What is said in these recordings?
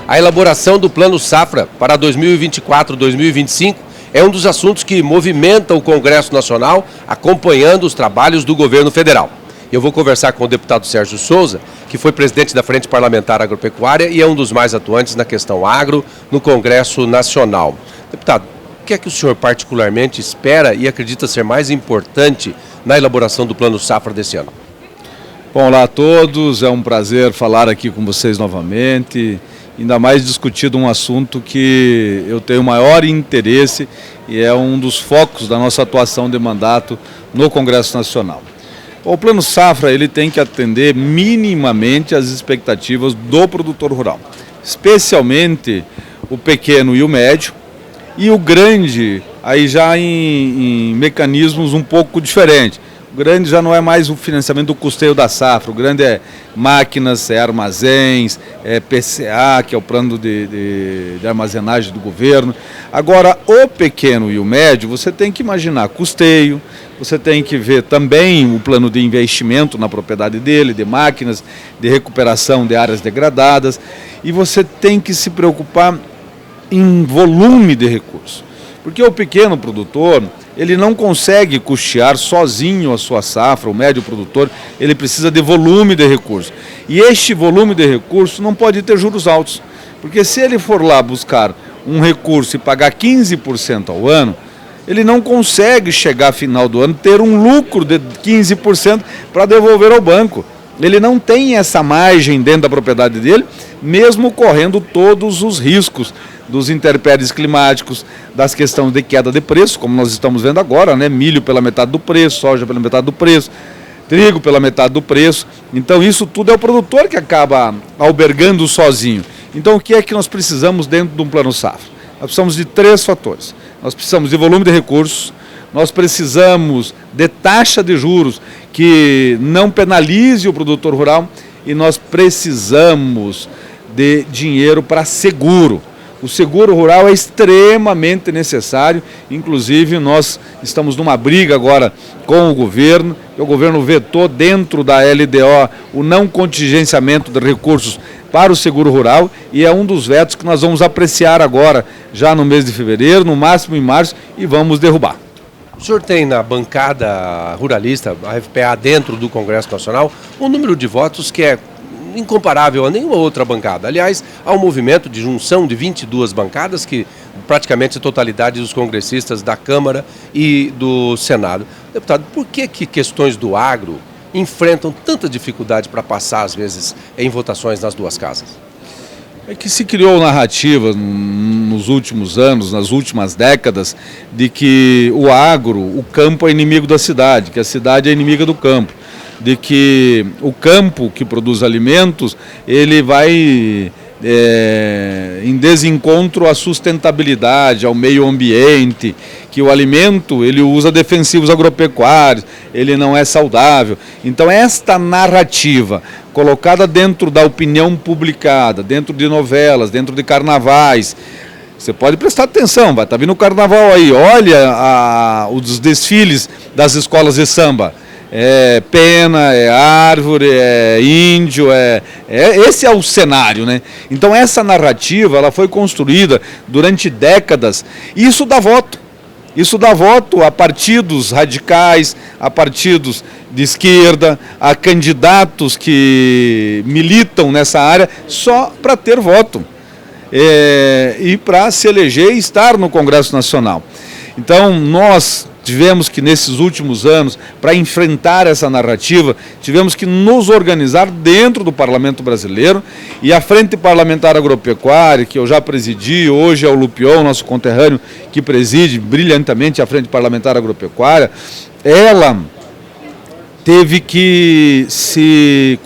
A elaboração do Plano Safra para 2024-2025 é um dos assuntos que movimenta o Congresso Nacional, acompanhando os trabalhos do governo federal. Eu vou conversar com o deputado Sérgio Souza, que foi presidente da Frente Parlamentar Agropecuária e é um dos mais atuantes na questão agro no Congresso Nacional. Deputado, o que é que o senhor particularmente espera e acredita ser mais importante na elaboração do Plano Safra desse ano? Bom, olá a todos, é um prazer falar aqui com vocês novamente, ainda mais discutido um assunto que eu tenho maior interesse e é um dos focos da nossa atuação de mandato no Congresso Nacional. O Plano Safra ele tem que atender minimamente às expectativas do produtor rural, especialmente o pequeno e o médio, e o grande aí já em mecanismos um pouco diferentes. O grande já não é mais o financiamento do custeio da safra, o grande é máquinas, é armazéns, é PCA, que é o plano de armazenagem do governo. Agora, o pequeno e o médio, você tem que imaginar custeio, você tem que ver também o plano de investimento na propriedade dele, de máquinas, de recuperação de áreas degradadas, e você tem que se preocupar em volume de recursos. Porque o pequeno produtor, ele não consegue custear sozinho a sua safra, o médio produtor, ele precisa de volume de recursos. E este volume de recursos não pode ter juros altos, porque se ele for lá buscar um recurso e pagar 15% ao ano, ele não consegue chegar ao final do ano ter um lucro de 15% para devolver ao banco. Ele não tem essa margem dentro da propriedade dele, mesmo correndo todos os riscos dos intempéries climáticos, das questões de queda de preço, como nós estamos vendo agora, né? Milho pela metade do preço, soja pela metade do preço, trigo pela metade do preço. Então isso tudo é o produtor que acaba albergando sozinho. Então o que é que nós precisamos dentro de um plano safra? Nós precisamos de 3 fatores. Nós precisamos de volume de recursos, nós precisamos de taxa de juros que não penalize o produtor rural e nós precisamos de dinheiro para seguro. O seguro rural é extremamente necessário, inclusive nós estamos numa briga agora com o governo vetou dentro da LDO o não contingenciamento de recursos para o seguro rural e é um dos vetos que nós vamos apreciar agora, já no mês de fevereiro, no máximo em março, e vamos derrubar. O senhor tem na bancada ruralista, a FPA, dentro do Congresso Nacional, um número de votos que é incomparável a nenhuma outra bancada. Aliás, há um movimento de junção de 22 bancadas, que praticamente a totalidade dos congressistas da Câmara e do Senado. Deputado, por que questões do agro enfrentam tanta dificuldade para passar, às vezes, em votações nas duas casas? É que se criou narrativa nos últimos anos, nas últimas décadas, de que o agro, o campo é inimigo da cidade, que a cidade é inimiga do campo, de que o campo que produz alimentos, ele vai em desencontro à sustentabilidade, ao meio ambiente, que o alimento ele usa defensivos agropecuários, ele não é saudável. Então esta narrativa colocada dentro da opinião publicada, dentro de novelas, dentro de carnavais, você pode prestar atenção, vai estar vindo o carnaval aí, olha os desfiles das escolas de samba. É pena, é árvore, é índio, esse é o cenário, né? Então essa narrativa ela foi construída durante décadas e isso dá voto. Isso dá voto a partidos radicais, a partidos de esquerda, a candidatos que militam nessa área só para ter voto e para se eleger e estar no Congresso Nacional. Então nós tivemos que, nesses últimos anos, para enfrentar essa narrativa, tivemos que nos organizar dentro do Parlamento Brasileiro e a Frente Parlamentar Agropecuária, que eu já presidi, hoje é o Lupion, nosso conterrâneo, que preside brilhantemente a Frente Parlamentar Agropecuária, ela teve que se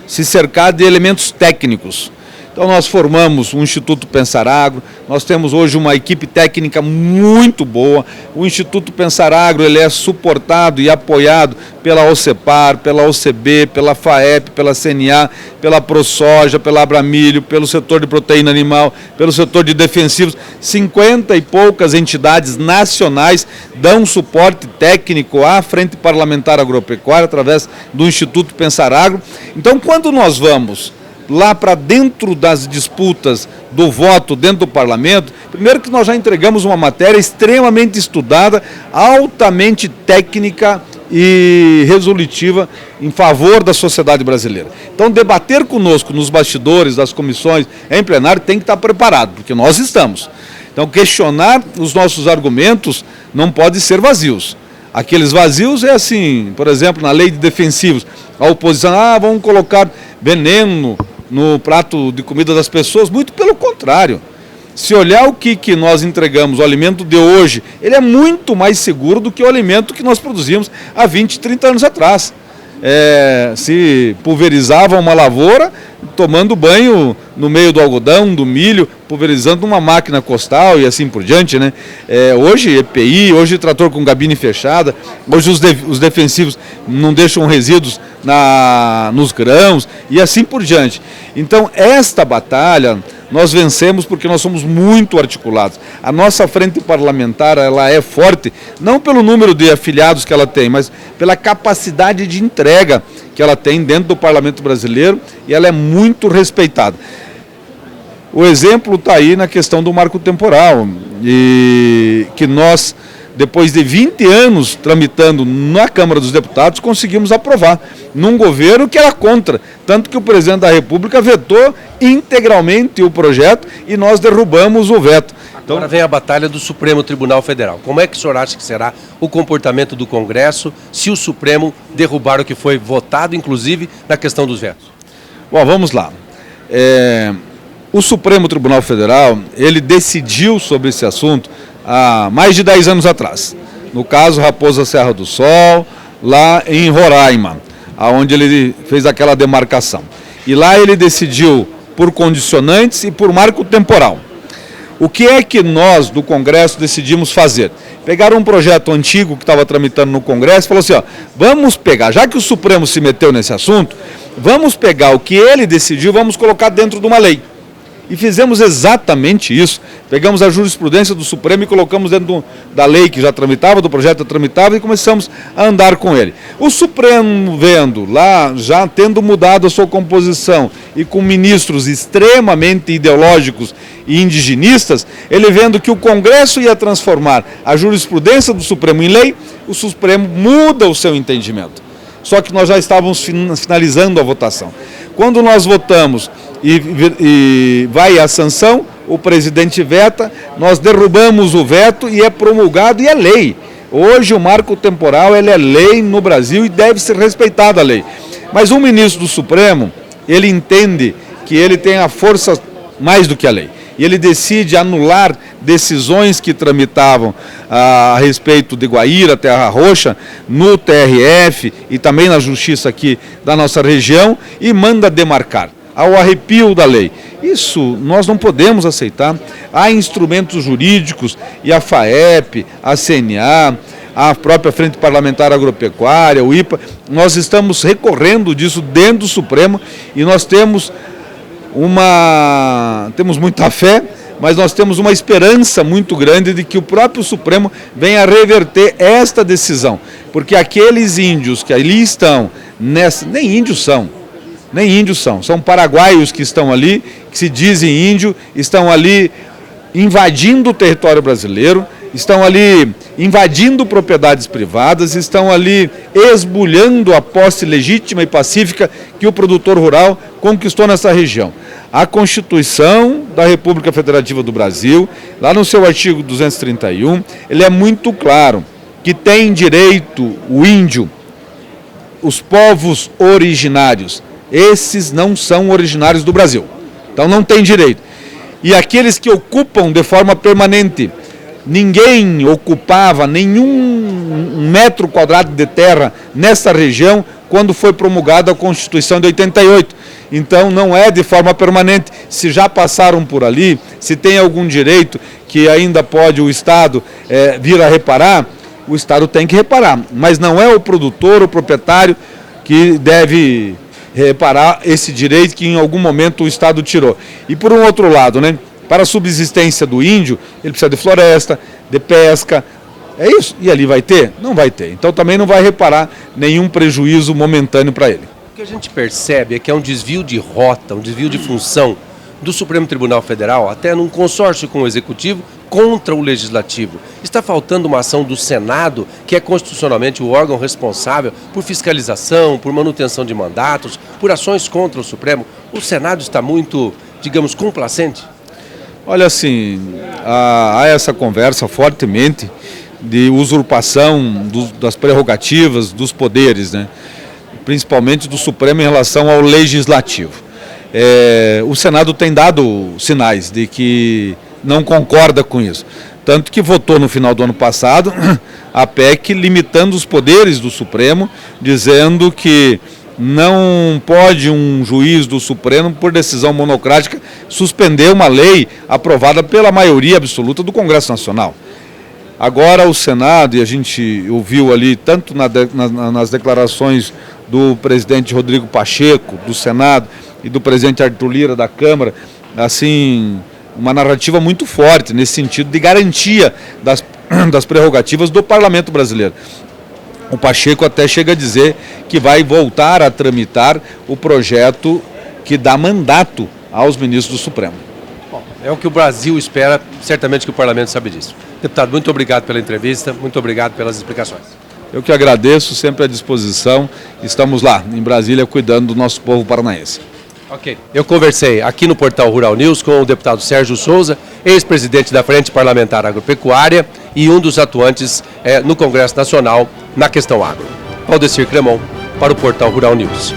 cercar de elementos técnicos. Então nós formamos o Instituto Pensar Agro, nós temos hoje uma equipe técnica muito boa, o Instituto Pensar Agro ele é suportado e apoiado pela OCEPAR, pela OCB, pela FAEP, pela CNA, pela ProSoja, pela Abramilho, pelo setor de proteína animal, pelo setor de defensivos, 50 e poucas entidades nacionais dão suporte técnico à Frente Parlamentar Agropecuária através do Instituto Pensar Agro. Então quando nós vamos lá para dentro das disputas do voto dentro do parlamento, primeiro que nós já entregamos uma matéria extremamente estudada, altamente técnica e resolutiva em favor da sociedade brasileira. Então, debater conosco nos bastidores das comissões, em plenário, tem que estar preparado, porque nós estamos. Então, questionar os nossos argumentos não pode ser vazios. Aqueles vazios é assim, por exemplo, na lei de defensivos, a oposição, vamos colocar veneno no prato de comida das pessoas, muito pelo contrário. Se olhar o que nós entregamos, o alimento de hoje, ele é muito mais seguro do que o alimento que nós produzimos há 20, 30 anos atrás. Se pulverizava uma lavoura, tomando banho no meio do algodão, do milho, pulverizando uma máquina costal e assim por diante, né? Hoje EPI, hoje trator com gabine fechada, hoje os defensivos não deixam resíduos nos grãos e assim por diante. Então, esta batalha nós vencemos porque nós somos muito articulados. A nossa frente parlamentar, ela é forte, não pelo número de afiliados que ela tem, mas pela capacidade de entrega que ela tem dentro do Parlamento brasileiro, e ela é muito respeitada. O exemplo está aí na questão do marco temporal, e que nós, depois de 20 anos tramitando na Câmara dos Deputados, conseguimos aprovar, num governo que era contra, tanto que o presidente da República vetou integralmente o projeto e nós derrubamos o veto. Então, agora vem a batalha do Supremo Tribunal Federal. Como é que o senhor acha que será o comportamento do Congresso se o Supremo derrubar o que foi votado, inclusive na questão dos vetos? Bom, vamos lá. O Supremo Tribunal Federal, ele decidiu sobre esse assunto há mais de 10 anos atrás. No caso, Raposa Serra do Sol, lá em Roraima, onde ele fez aquela demarcação. E lá ele decidiu por condicionantes e por marco temporal. O que é que nós, do Congresso, decidimos fazer? Pegaram um projeto antigo que estava tramitando no Congresso e falou assim, vamos pegar, já que o Supremo se meteu nesse assunto, vamos pegar o que ele decidiu, vamos colocar dentro de uma lei. E fizemos exatamente isso. Pegamos a jurisprudência do Supremo e colocamos dentro da lei que já tramitava, do projeto que tramitava, e começamos a andar com ele. O Supremo, vendo lá, já tendo mudado a sua composição e com ministros extremamente ideológicos e indigenistas, ele vendo que o Congresso ia transformar a jurisprudência do Supremo em lei, o Supremo muda o seu entendimento. Só que nós já estávamos finalizando a votação. Quando nós votamos e vai a sanção, o presidente veta, nós derrubamos o veto e é promulgado e é lei. Hoje o marco temporal ele é lei no Brasil e deve ser respeitada a lei. Mas um ministro do Supremo, ele entende que ele tem a força mais do que a lei. E ele decide anular decisões que tramitavam a respeito de Guaíra, Terra Roxa, no TRF e também na justiça aqui da nossa região e manda demarcar ao arrepio da lei. Isso nós não podemos aceitar. Há instrumentos jurídicos e a FAEP, a CNA, a própria Frente Parlamentar Agropecuária, o IPA, nós estamos recorrendo disso dentro do Supremo e nós temos muita fé, mas nós temos uma esperança muito grande de que o próprio Supremo venha a reverter esta decisão, porque aqueles índios que ali estão, nem índios são, são paraguaios que estão ali, que se dizem índio, estão ali invadindo o território brasileiro, estão ali invadindo propriedades privadas, estão ali esbulhando a posse legítima e pacífica que o produtor rural conquistou nessa região. A Constituição da República Federativa do Brasil, lá no seu artigo 231, ele é muito claro que tem direito o índio, os povos originários. Esses não são originários do Brasil, então não tem direito. E aqueles que ocupam de forma permanente, ninguém ocupava nenhum metro quadrado de terra nessa região quando foi promulgada a Constituição de 88. Então não é de forma permanente. Se já passaram por ali, se tem algum direito que ainda pode o Estado vir a reparar, o Estado tem que reparar. Mas não é o produtor, o proprietário que deve reparar esse direito que em algum momento o Estado tirou. E por um outro lado, para a subsistência do índio, ele precisa de floresta, de pesca, é isso? E ali vai ter? Não vai ter. Então também não vai reparar nenhum prejuízo momentâneo para ele. que a gente percebe é que é um desvio de rota, um desvio de função do Supremo Tribunal Federal, até num consórcio com o Executivo, contra o Legislativo. Está faltando uma ação do Senado, que é constitucionalmente o órgão responsável por fiscalização, por manutenção de mandatos, por ações contra o Supremo. O Senado está muito, digamos, complacente? Olha, assim, há essa conversa fortemente de usurpação das prerrogativas dos poderes, né? Principalmente do Supremo em relação ao Legislativo. O Senado tem dado sinais de que não concorda com isso. Tanto que votou no final do ano passado a PEC limitando os poderes do Supremo, dizendo que não pode um juiz do Supremo, por decisão monocrática, suspender uma lei aprovada pela maioria absoluta do Congresso Nacional. Agora o Senado, e a gente ouviu ali tanto nas declarações do presidente Rodrigo Pacheco, do Senado, e do presidente Arthur Lira, da Câmara, assim, uma narrativa muito forte nesse sentido de garantia das prerrogativas do Parlamento brasileiro. O Pacheco até chega a dizer que vai voltar a tramitar o projeto que dá mandato aos ministros do Supremo. Bom, é o que o Brasil espera, certamente que o Parlamento sabe disso. Deputado, muito obrigado pela entrevista, muito obrigado pelas explicações. Eu que agradeço, sempre à disposição. Estamos lá, em Brasília, cuidando do nosso povo paranaense. Ok. Eu conversei aqui no Portal Rural News com o deputado Sérgio Souza, ex-presidente da Frente Parlamentar Agropecuária e um dos atuantes no Congresso Nacional na questão agro. Valdecir Cremon, para o Portal Rural News.